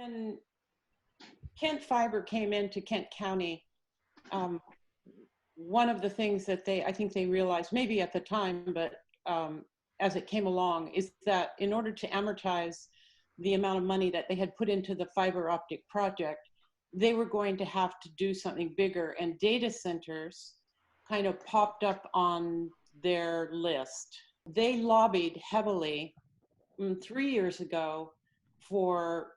When Kent Fiber came into Kent County, one of the things that I think they realized, maybe at the time, but as it came along, is that in order to amortize the amount of money that they had put into the fiber optic project, they were going to have to do something bigger, and data centers kind of popped up on their list. They lobbied heavily 3 years ago for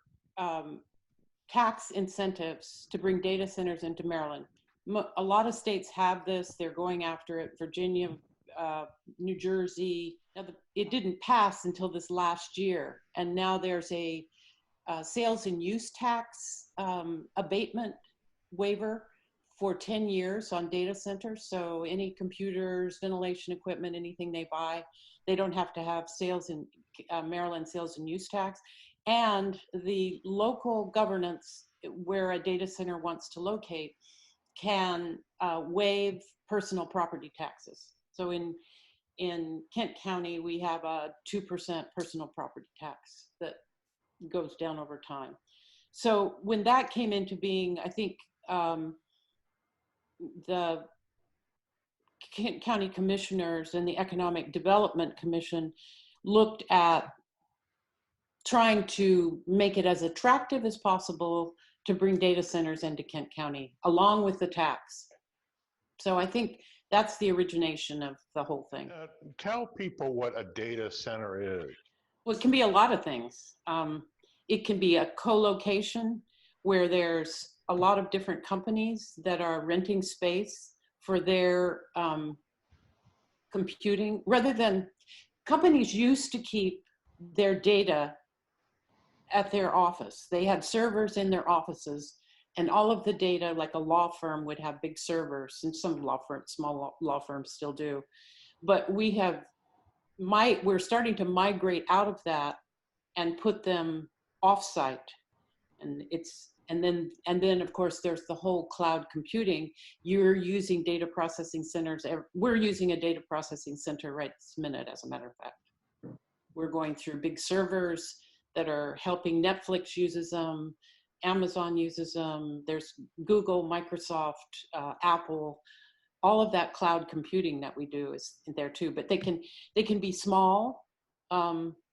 tax incentives to bring data centers into Maryland. A lot of states have this. They're going after it. Virginia, New Jersey. It didn't pass until this last year. And now there's a sales and use tax abatement waiver for 10 years on data centers. So any computers, ventilation equipment, anything they buy, they don't have to have sales in Maryland sales and use tax. And the local governance where a data center wants to locate can waive personal property taxes. So in Kent County, we have a 2% personal property tax that goes down over time. So when that came into being, I think the Kent County commissioners and the Economic Development Commission looked at trying to make it as attractive as possible to bring data centers into Kent County, along with the tax. So I think that's the origination of the whole thing. Tell people what a data center is. Well, it can be a lot of things. It can be a co-location where there's a lot of different companies that are renting space for their computing. Rather than, companies used to keep their data at their office. They had servers in their offices, and all of the data, like a law firm would have big servers, and some law firms, small law firms still do. But we're starting to migrate out of that and put them offsite. And then of course there's the whole cloud computing. You're using data processing centers. We're using a data processing center right this minute, as a matter of fact. We're going through big servers that are helping. Netflix uses them, Amazon uses them, there's Google, Microsoft, Apple. All of that cloud computing that we do is there too, but they can be small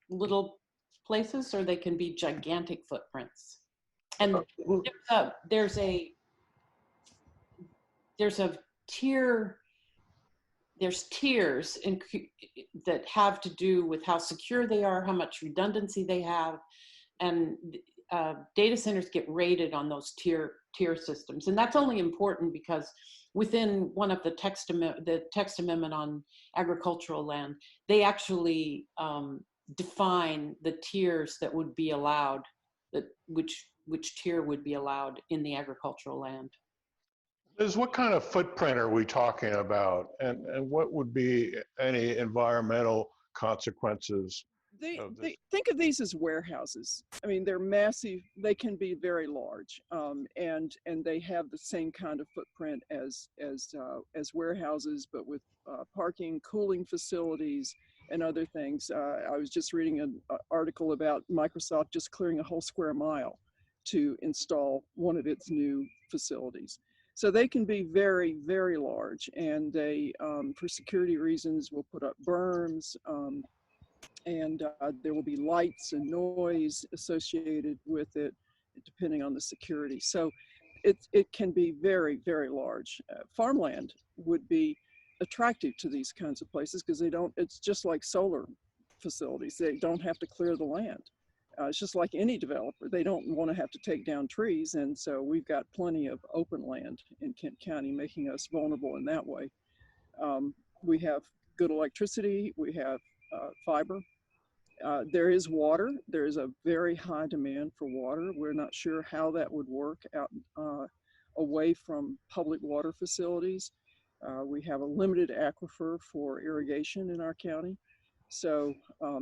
little places, or they can be gigantic footprints. And there's tiers that have to do with how secure they are, how much redundancy they have, and data centers get rated on those tier systems. And that's only important because within one of the text amendment on agricultural land, they actually define the tiers that would be allowed, which tier would be allowed in the agricultural land. Liz, what kind of footprint are we talking about, and what would be any environmental consequences? Think of these as warehouses. I mean, they're massive. They can be very large, and they have the same kind of footprint as warehouses, but with parking, cooling facilities, and other things. I was just reading an article about Microsoft just clearing a whole square mile to install one of its new facilities. So they can be very, very large, and they, for security reasons, will put up berms, and there will be lights and noise associated with it, depending on the security. So it can be very, very large. Farmland would be attractive to these kinds of places because it's just like solar facilities. They don't have to clear the land. It's just like any developer. They don't want to have to take down trees, and so we've got plenty of open land in Kent County, making us vulnerable in that way. We have good electricity. We have fiber. There is water. There is a very high demand for water. We're not sure how that would work out away from public water facilities. We have a limited aquifer for irrigation in our county. So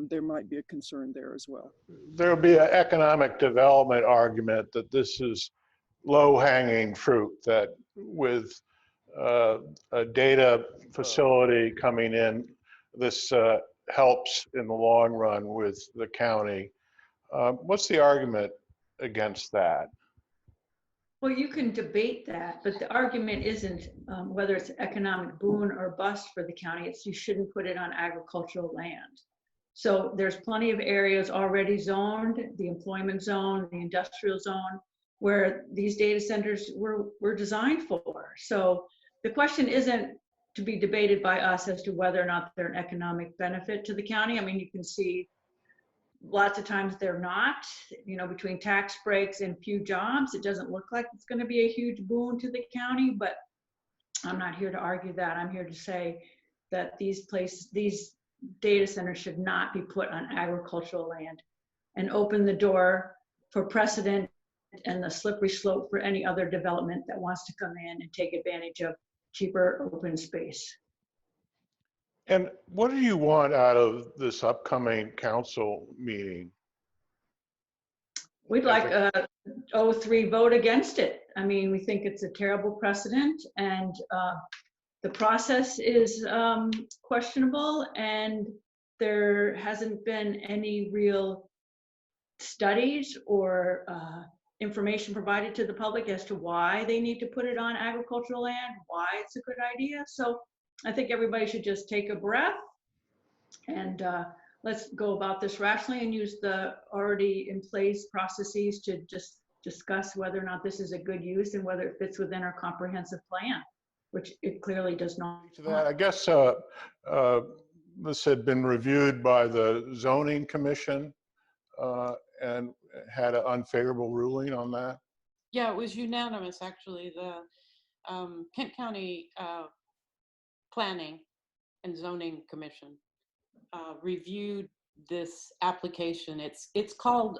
there might be a concern there as well. There'll be an economic development argument that this is low-hanging fruit, that with a data facility coming in, this helps in the long run with the county. What's the argument against that. Well, you can debate that, but the argument isn't whether it's economic boon or bust for the county. It's you shouldn't put it on agricultural land. So there's plenty of areas already zoned, the employment zone, the industrial zone, where these data centers were designed for. So the question isn't to be debated by us as to whether or not they're an economic benefit to the county. I mean, you can see lots of times they're not, you know, between tax breaks and few jobs, it doesn't look like it's going to be a huge boon to the county, but I'm not here to argue that. I'm here to say that these data centers should not be put on agricultural land and open the door for precedent and the slippery slope for any other development that wants to come in and take advantage of cheaper open space. And what do you want out of this upcoming council meeting? We'd like a 0-3 vote against it. I mean, we think it's a terrible precedent, and the process is questionable, and there hasn't been any real studies or information provided to the public as to why they need to put it on agricultural land, why it's a good idea. So I think everybody should just take a breath and let's go about this rationally and use the already in place processes to just discuss whether or not this is a good use and whether it fits within our comprehensive plan, which it clearly does not. To that, I guess this had been reviewed by the zoning commission and had an unfavorable ruling on that. Yeah, it was unanimous, actually. The Kent County Planning and Zoning Commission reviewed this application. It's called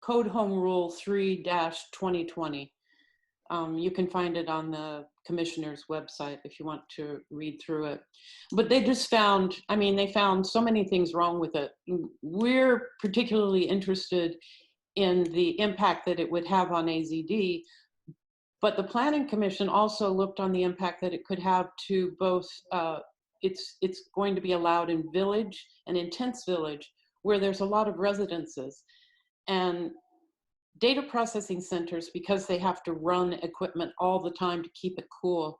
Code Home Rule 3-2020. You can find it on the commissioner's website if you want to read through it. But they just found, I mean, they found so many things wrong with it. We're particularly interested in the impact that it would have on AZD, but the Planning Commission also looked on the impact that it could have to both, it's going to be allowed in Village and Intense Village, where there's a lot of residences. And data processing centers, because they have to run equipment all the time to keep it cool,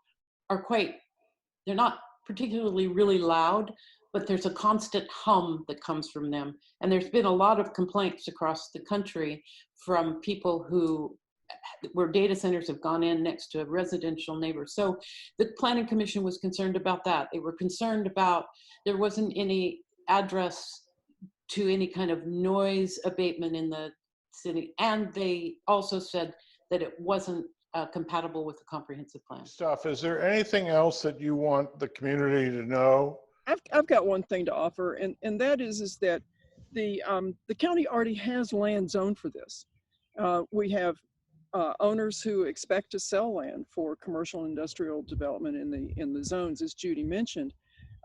they're not particularly really loud, but there's a constant hum that comes from them. And there's been a lot of complaints across the country from people where data centers have gone in next to residential neighbors. So the Planning Commission was concerned about that. They were concerned about there wasn't any address to any kind of noise abatement in the city. And they also said that it wasn't compatible with the comprehensive plan. Is there anything else that you want the community to know? I've got one thing to offer, and that is that the county already has land zoned for this. We have owners who expect to sell land for commercial and industrial development in the zones, as Judy mentioned.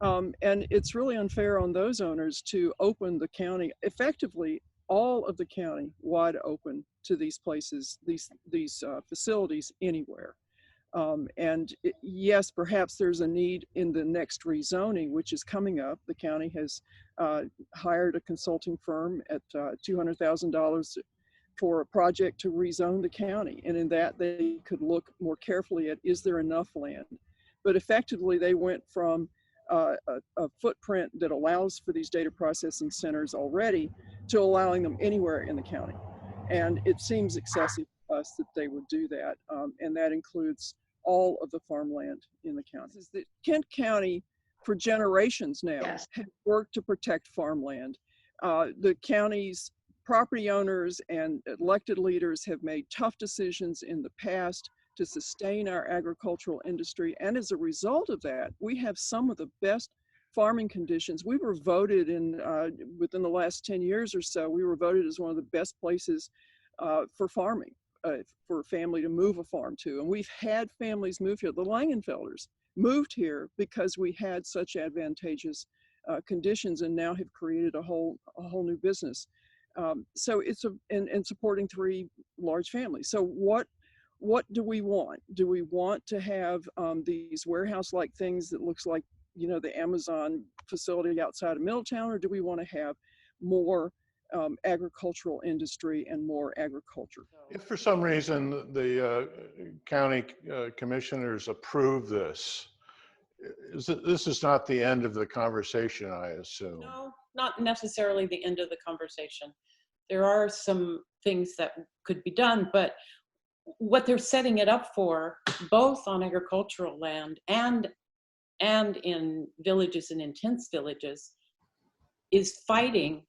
And it's really unfair on those owners to open the county, effectively all of the county, wide open to these places, these facilities anywhere. Yes, perhaps there's a need in the next rezoning, which is coming up. The county has hired a consulting firm at $200,000 for a project to rezone the county. And in that, they could look more carefully at, is there enough land? But effectively, they went from a footprint that allows for these data processing centers already to allowing them anywhere in the county. And it seems excessive to us that they would do that. And that includes all of the farmland in the county. The Kent County, for generations now, Yes, has worked to protect farmland. The county's property owners and elected leaders have made tough decisions in the past to sustain our agricultural industry. And as a result of that, we have some of the best farming conditions. We were voted within the last 10 years or so, we were voted as one of the best places for farming, for a family to move a farm to. And we've had families move here. The Langenfelders moved here because we had such advantageous conditions, and now have created a whole new business. So it's and supporting 3 large families. So what do we want? Do we want to have these warehouse-like things that looks like, you know, the Amazon facility outside of Middletown, or do we want to have more agricultural industry and more agriculture. If for some reason the county commissioners approve this, this is not the end of the conversation, I assume. No, not necessarily the end of the conversation. There are some things that could be done, but what they're setting it up for, both on agricultural land and in villages and intense villages, is fighting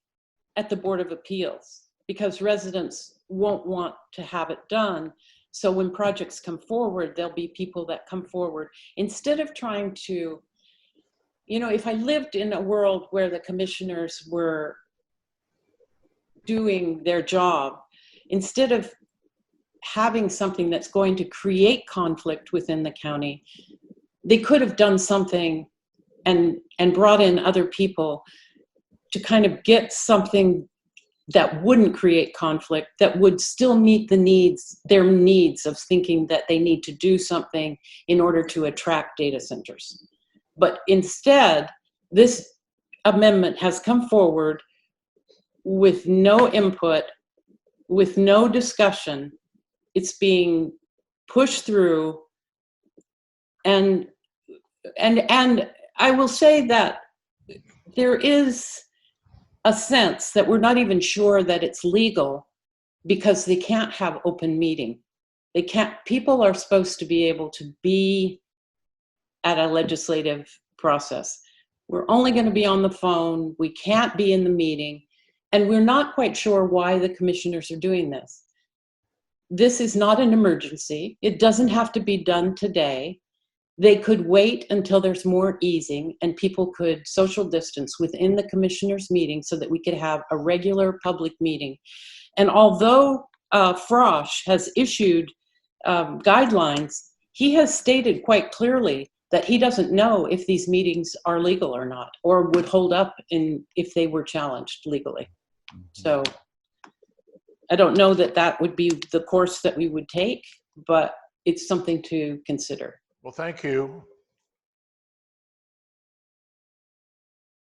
at the Board of Appeals, because residents won't want to have it done. So when projects come forward, there'll be people that come forward. Instead of trying to, you know, if I lived in a world where the commissioners were doing their job, instead of having something that's going to create conflict within the county, they could have done something and brought in other people to kind of get something that wouldn't create conflict, that would still meet the needs, their needs of thinking that they need to do something in order to attract data centers. But instead, this amendment has come forward with no input, with no discussion. It's being pushed through, and I will say that there is a sense that we're not even sure that it's legal, because they can't have open meeting. They can't, people are supposed to be able to be at a legislative process. We're only going to be on the phone. We can't be in the meeting. And we're not quite sure why the commissioners are doing this. This is not an emergency. It doesn't have to be done today. They could wait until there's more easing and people could social distance within the commissioners' meeting so that we could have a regular public meeting. And although Frosch has issued guidelines, he has stated quite clearly that he doesn't know if these meetings are legal or not, or would hold up if they were challenged legally. So I don't know that that would be the course that we would take, but it's something to consider. Well, thank you.